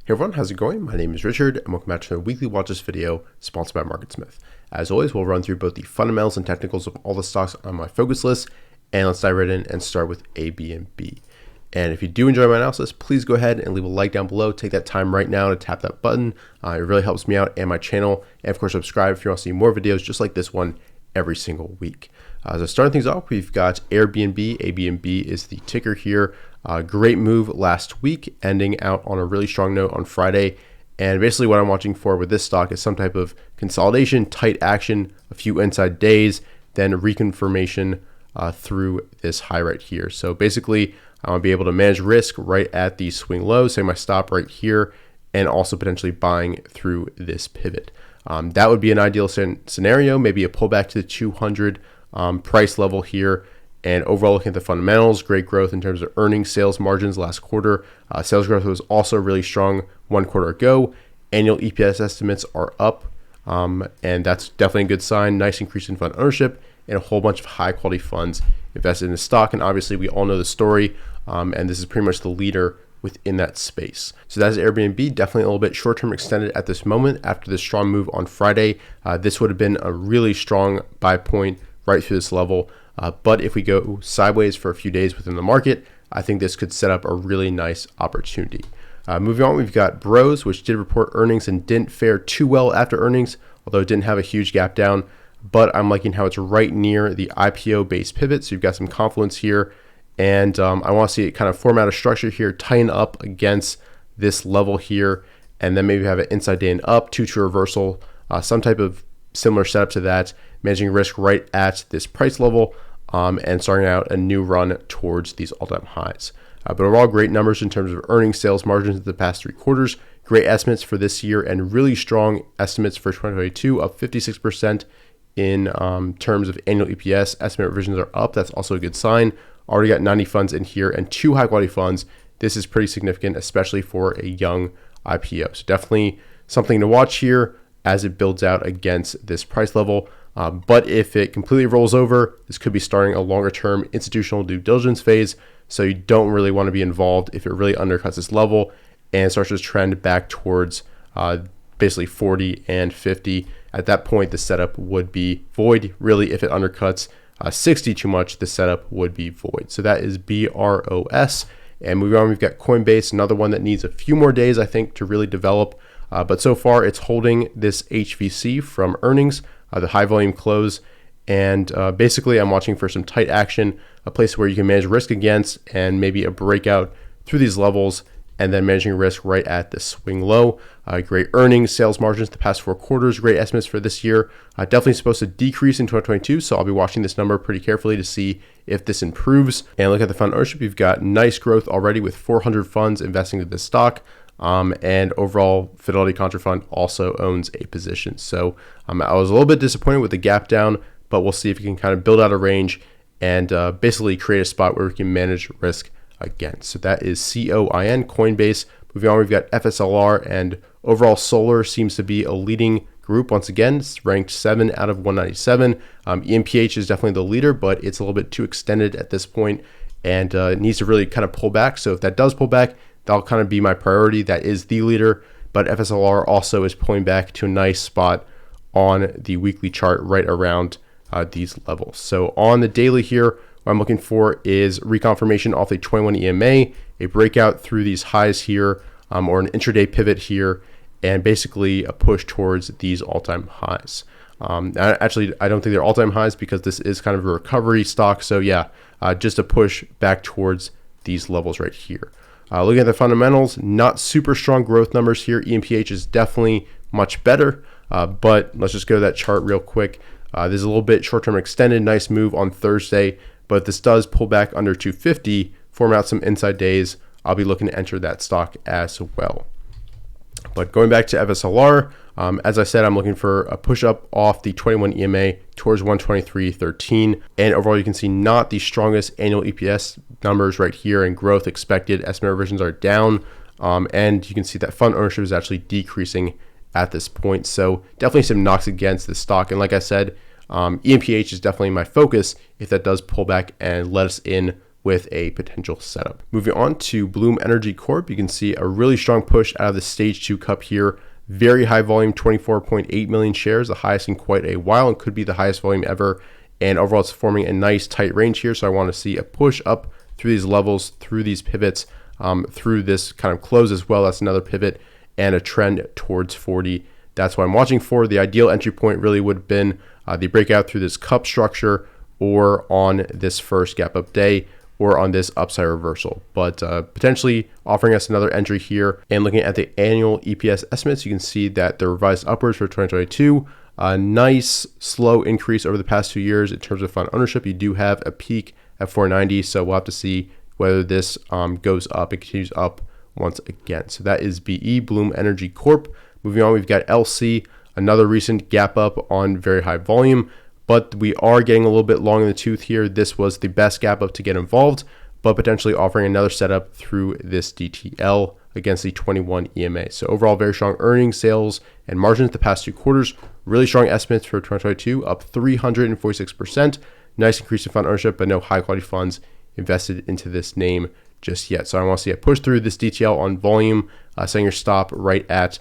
Hey everyone, how's it going? My name is Richard and welcome back to another weekly Watchlist video sponsored by MarketSmith. As always, we'll run through both the fundamentals and technicals of all the stocks on my focus list, and let's dive right in and start with ABNB. And if you do enjoy my analysis, please go ahead and leave a like down below. Take that time right now to tap that button. It really helps me out and my channel. And of course, subscribe if you want to see more videos just like this one every single week. So starting things off, we've got Airbnb. ABNB is the ticker here. Great move last week, ending out on a really strong note on Friday. And basically what I'm watching for with this stock is some type of consolidation, tight action, a few inside days, then reconfirmation through this high right here. So basically, I want to be able to manage risk right at the swing low, say my stop right here, and also potentially buying through this pivot. That would be an ideal scenario, maybe a pullback to the 200 price level here. And overall, looking at the fundamentals, great growth in terms of earnings, sales margins last quarter. Sales growth was also really strong 1 quarter ago. Annual EPS estimates are up, and that's definitely a good sign. Nice increase in fund ownership and a whole bunch of high quality funds invested in the stock. And obviously, we all know the story, and this is pretty much the leader within that space. So that's Airbnb, definitely a little bit short-term extended at this moment after the strong move on Friday. This would have been a really strong buy point right through this level. But if we go sideways for a few days within the market, I think this could set up a really nice opportunity. Moving on, we've got Bros, which did report earnings and didn't fare too well after earnings, although it didn't have a huge gap down. But I'm liking how it's right near the IPO base pivot. So you've got some confluence here. And I want to see it kind of form out a structure here, tighten up against this level here, and then maybe have an inside day and up, 2-2 reversal, some type of similar setup to that, managing risk right at this price level, and starting out a new run towards these all-time highs. But overall, great numbers in terms of earnings, sales margins in the past 3 quarters, great estimates for this year, and really strong estimates for 2022, up 56% in terms of annual EPS. Estimate revisions are up. That's also a good sign. Already got 90 funds in here and 2 high-quality funds. This is pretty significant, especially for a young IPO. So definitely something to watch here as it builds out against this price level. But if it completely rolls over, this could be starting a longer-term institutional due diligence phase. So you don't really want to be involved if it really undercuts this level and starts to trend back towards basically 40 and 50. At that point, the setup would be void. Really, if it undercuts 60 too much, the setup would be void. So that is BROS. And moving on, we've got Coinbase, another one that needs a few more days, I think, to really develop. But so far, it's holding this HVC from earnings, the high volume close. And basically, I'm watching for some tight action, a place where you can manage risk against, and maybe a breakout through these levels, and then managing risk right at the swing low. Great earnings, sales margins the past 4 quarters, great estimates for this year. Definitely supposed to decrease in 2022, so I'll be watching this number pretty carefully to see if this improves. And look at the fund ownership. You've got nice growth already with 400 funds investing in this stock. And overall, Fidelity Contra Fund also owns a position. So I was a little bit disappointed with the gap down, but we'll see if we can kind of build out a range and basically create a spot where we can manage risk again. So that is COIN, Coinbase. Moving on, we've got Fslr, and overall Solar seems to be a leading group. Once again, it's ranked 7 out of 197. EMPH is definitely the leader, but it's a little bit too extended at this point, and it needs to really kind of pull back. So if that does pull back, that'll kind of be my priority. That is the leader, but Fslr also is pulling back to a nice spot on the weekly chart right around these levels. So on the daily here, what I'm looking for is reconfirmation off the 21 EMA, a breakout through these highs here, or an intraday pivot here, and basically a push towards these all-time highs. Actually, I don't think they're all-time highs because this is kind of a recovery stock. So yeah, just a push back towards these levels right here. Looking at the fundamentals, not super strong growth numbers here. EMPH is definitely much better, but let's just go to that chart real quick. There's a little bit short-term extended, nice move on Thursday, but this does pull back under 250, form out some inside days. I'll be looking to enter that stock as well. But going back to Fslr, as I said, I'm looking for a push up off the 21 EMA towards 123.13. And overall, you can see not the strongest annual EPS numbers right here, and growth expected. Estimate revisions are down, and you can see that fund ownership is actually decreasing at this point. So definitely some knocks against this stock. And like I said, EMPH is definitely my focus if that does pull back and let us in with a potential setup. Moving on to Bloom Energy Corp, you can see a really strong push out of the stage 2 cup here. Very high volume, 24.8 million shares, the highest in quite a while, and could be the highest volume ever. And overall, it's forming a nice tight range here. So I want to see a push up through these levels, through these pivots, through this kind of close as well. That's another pivot and a trend towards 40. That's what I'm watching for. The ideal entry point really would have been the breakout through this cup structure, or on this first gap up day, or on this upside reversal, but potentially offering us another entry here. And looking at the annual EPS estimates, you can see that they're revised upwards for 2022. A nice slow increase over the past 2 years in terms of fund ownership. You do have a peak at 490, so we'll have to see whether this goes up and continues up once again. So that is BE, Bloom Energy Corp. Moving on, we've got LC, another recent gap up on very high volume, but we are getting a little bit long in the tooth here. This was the best gap up to get involved, but potentially offering another setup through this DTL against the 21 EMA. So overall, very strong earnings, sales, and margins the past 2 quarters. Really strong estimates for 2022, up 346%. Nice increase in fund ownership, but no high quality funds invested into this name just yet. So I want to see a push through this DTL on volume, setting your stop right at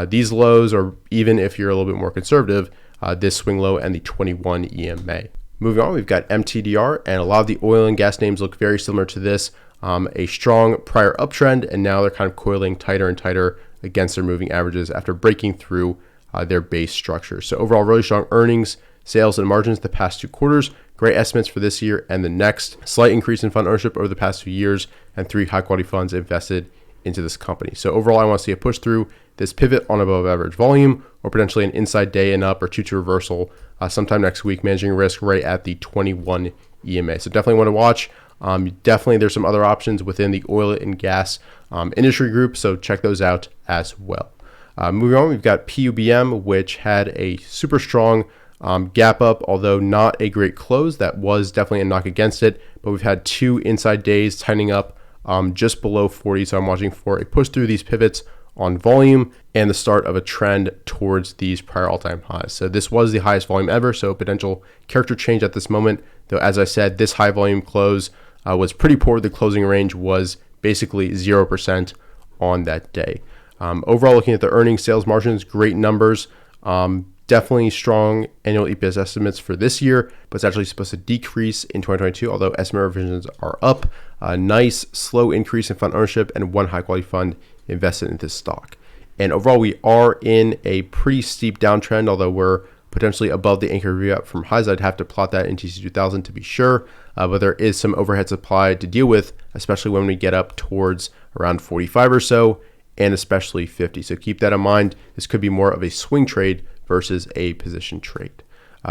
these lows, or even if you're a little bit more conservative, this swing low and the 21 EMA. Moving on, we've got Mtdr, and a lot of the oil and gas names look very similar to this. A strong prior uptrend, and now they're kind of coiling tighter and tighter against their moving averages after breaking through their base structure. So overall, really strong earnings, sales, and margins the past 2 quarters. Great estimates for this year and the next. Slight increase in fund ownership over the past 2 years, and 3 high quality funds invested into this company. So overall, I want to see a push through this pivot on above average volume, or potentially an inside day and up or 2-2 reversal sometime next week, managing risk right at the 21 EMA. So definitely want to watch. Definitely there's some other options within the oil and gas industry group, so check those out as well. Moving on, we've got Pubm, which had a super strong gap up, although not a great close. That was definitely a knock against it, but we've had 2 inside days tightening up just below 40. So I'm watching for a push through these pivots on volume and the start of a trend towards these prior all-time highs. So this was the highest volume ever, so potential character change at this moment, though as I said, this high volume close was pretty poor. The closing range was basically 0% on that day. Overall, looking at the earnings, sales, margins, great numbers. Definitely strong annual EPS estimates for this year, but it's actually supposed to decrease in 2022, although estimate revisions are up. A nice slow increase in fund ownership, and 1 high quality fund invested in this stock. And overall, we are in a pretty steep downtrend, although we're potentially above the anchor review from highs. I'd have to plot that in TC2000 to be sure, but there is some overhead supply to deal with, especially when we get up towards around 45 or so, and especially 50. So keep that in mind. This could be more of a swing trade versus a position trade.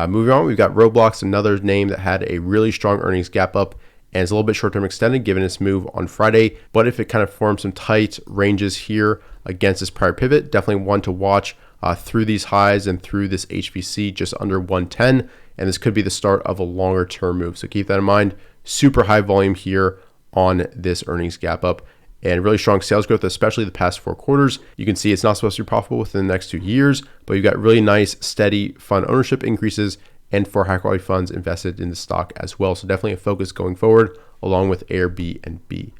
Moving on, we've got Roblox, another name that had a really strong earnings gap up, and it's a little bit short-term extended given its move on Friday. But if it kind of forms some tight ranges here against this prior pivot, definitely one to watch through these highs and through this HVC just under 110. And this could be the start of a longer-term move. So keep that in mind. Super high volume here on this earnings gap up, and really strong sales growth, especially the past 4 quarters. You can see it's not supposed to be profitable within the next 2 years, but you've got really nice, steady fund ownership increases and 4 high quality funds invested in the stock as well. So definitely a focus going forward, along with ABNB.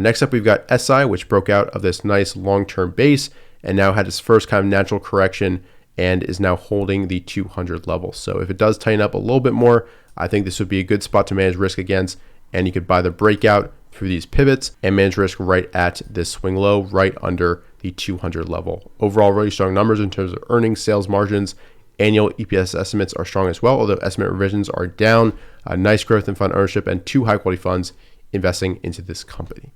Next up, we've got SI, which broke out of this nice long-term base and now had its first kind of natural correction and is now holding the 200 level. So if it does tighten up a little bit more, I think this would be a good spot to manage risk against, and you could buy the breakout through these pivots and manage risk right at this swing low, right under the 200 level. Overall, really strong numbers in terms of earnings, sales, margins. Annual EPS estimates are strong as well, although estimate revisions are down. Nice growth in fund ownership and 2 high quality funds investing into this company.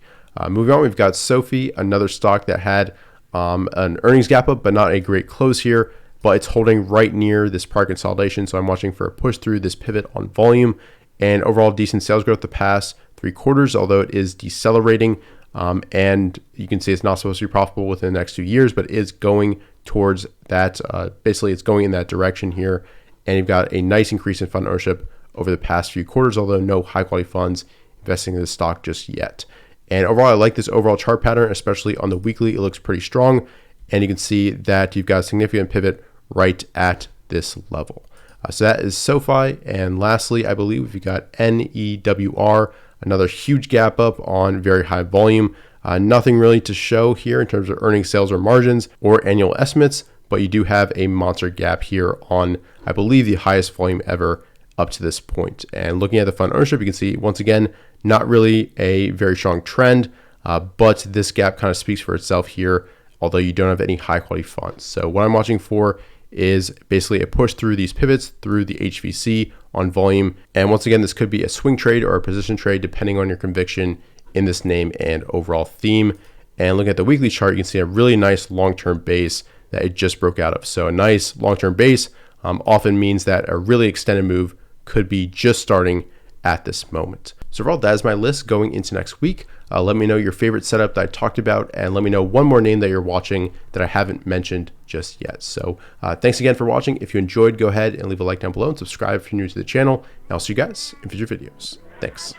Moving on, we've got SOFI, another stock that had an earnings gap up, but not a great close here, but it's holding right near this prior consolidation. So I'm watching for a push through this pivot on volume, and overall decent sales growth the past 3 quarters, although it is decelerating. And you can see it's not supposed to be profitable within the next 2 years, but it is going towards that. Basically, it's going in that direction here. And you've got a nice increase in fund ownership over the past few quarters, although no high quality funds investing in the stock just yet. And overall, I like this overall chart pattern, especially on the weekly. It looks pretty strong. And you can see that you've got a significant pivot right at this level. So that is SOFI. And lastly, I believe we've got NEWR, Another huge gap up on very high volume. Nothing really to show here in terms of earnings, sales, or margins or annual estimates, but you do have a monster gap here on, I believe, the highest volume ever up to this point. And looking at the fund ownership, you can see once again, not really a very strong trend, but this gap kind of speaks for itself here, although you don't have any high quality funds. So what I'm watching for is basically a push through these pivots through the HVC on volume. And once again, this could be a swing trade or a position trade, depending on your conviction in this name and overall theme. And looking at the weekly chart, you can see a really nice long-term base that it just broke out of. So a nice long-term base often means that a really extended move could be just starting at this moment. So overall, that is my list going into next week. Let me know your favorite setup that I talked about, and let me know one more name that you're watching that I haven't mentioned just yet. So thanks again for watching. If you enjoyed, go ahead and leave a like down below and subscribe if you're new to the channel. And I'll see you guys in future videos. Thanks.